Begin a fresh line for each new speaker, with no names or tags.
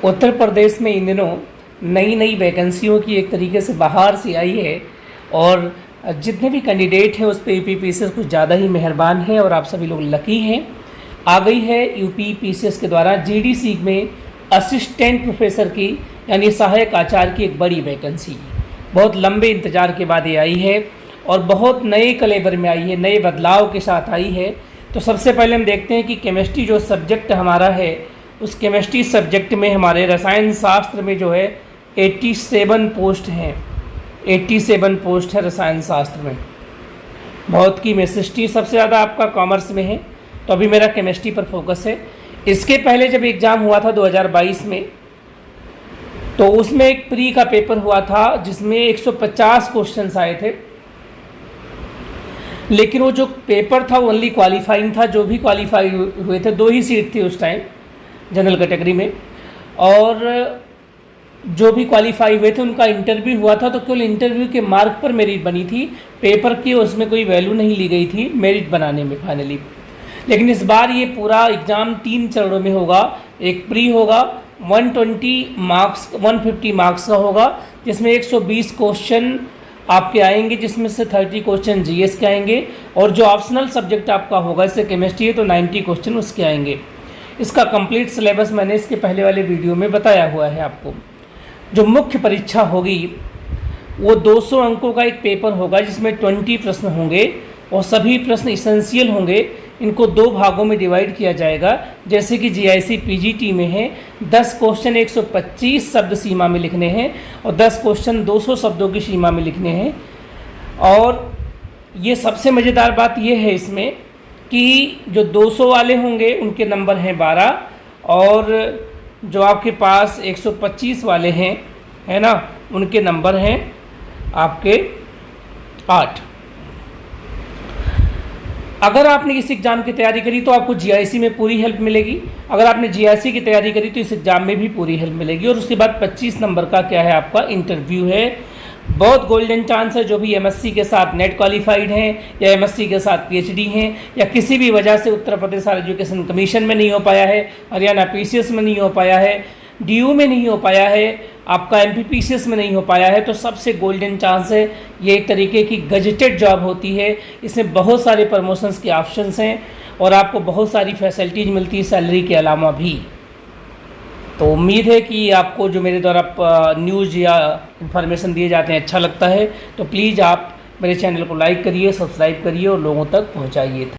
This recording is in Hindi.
उत्तर प्रदेश में इन दिनों नई नई वैकेंसियों की एक तरीके से बाहर से आई है और जितने भी कैंडिडेट हैं उस पर यूपीपीसीएस कुछ ज़्यादा ही मेहरबान है और आप सभी लोग लकी हैं। आ गई है यूपीपीसीएस के द्वारा जीडीसी में असिस्टेंट प्रोफेसर की यानी सहायक आचार्य की एक बड़ी वैकेंसी। बहुत लंबे इंतज़ार के बाद ये आई है और बहुत नए कलेवर में आई है, नए बदलाव के साथ आई है। तो सबसे पहले हम देखते हैं कि केमिस्ट्री जो सब्जेक्ट हमारा है उस केमिस्ट्री सब्जेक्ट में हमारे रसायन शास्त्र में जो है 87 पोस्ट हैं। 87 पोस्ट है रसायन शास्त्र में। बहुत की हिस्ट्री सबसे ज़्यादा आपका कॉमर्स में है, तो अभी मेरा केमिस्ट्री पर फोकस है। इसके पहले जब एग्ज़ाम हुआ था 2022 में, तो उसमें एक प्री का पेपर हुआ था जिसमें 150 क्वेश्चंस आए थे, लेकिन वो जो पेपर था वो ओनली क्वालिफाइंग था। जो भी क्वालिफाई हुए थे, 2 ही सीट थी उस टाइम जनरल कैटेगरी में, और जो भी क्वालिफाई हुए थे उनका इंटरव्यू हुआ था। तो केवल इंटरव्यू के मार्क पर मेरिट बनी थी, पेपर की उसमें कोई वैल्यू नहीं ली गई थी मेरिट बनाने में फाइनली। लेकिन इस बार ये पूरा एग्ज़ाम 3 चरणों में होगा। एक प्री होगा 150 मार्क्स का होगा, जिसमें 120 क्वेश्चन आपके आएंगे, जिसमें से 30 क्वेश्चन जीएस के आएंगे, और जो ऑप्शनल सब्जेक्ट आपका होगा, इससे केमिस्ट्री है तो 90 क्वेश्चन उसके आएंगे। इसका कंप्लीट सिलेबस मैंने इसके पहले वाले वीडियो में बताया हुआ है आपको। जो मुख्य परीक्षा होगी वो 200 अंकों का एक पेपर होगा जिसमें 20 प्रश्न होंगे और सभी प्रश्न इसेंशियल होंगे। इनको 2 भागों में डिवाइड किया जाएगा, जैसे कि जीआईसी पीजीटी में है। 10 क्वेश्चन 125 शब्द सीमा में लिखने हैं और 10 क्वेश्चन 200 शब्दों की सीमा में लिखने हैं। और ये सबसे मज़ेदार बात ये है इसमें कि जो 200 वाले होंगे उनके नंबर हैं 12, और जो आपके पास 125 वाले हैं, है ना, उनके नंबर हैं आपके 8। अगर आपने इस एग्ज़ाम की तैयारी करी तो आपको जीआईसी में पूरी हेल्प मिलेगी। अगर आपने जीआईसी की तैयारी करी तो इस एग्ज़ाम में भी पूरी हेल्प मिलेगी। और उसके बाद 25 नंबर का क्या है, आपका इंटरव्यू है। बहुत गोल्डन चांस है। जो भी एमएससी के साथ नेट क्वालिफाइड हैं या एमएससी के साथ पीएचडी हैं या किसी भी वजह से Uttar Pradesh higher education commission में नहीं हो पाया है, हरियाणा पीसीएस में नहीं हो पाया है, डीयू में नहीं हो पाया है, आपका एमपीपीसीएस में नहीं हो पाया है, तो सबसे गोल्डन चांस है। ये एक तरीके की गजेटेड जॉब होती है। इसमें बहुत सारे प्रमोशंस के ऑप्शंस हैं और आपको बहुत सारी फैसिलिटीज़ मिलती है सैलरी के अलावा भी। तो उम्मीद है कि आपको जो मेरे द्वारा न्यूज़ या इन्फॉर्मेशन दिए जाते हैं अच्छा लगता है। तो प्लीज़ आप मेरे चैनल को लाइक करिए, सब्सक्राइब करिए और लोगों तक पहुंचाइए।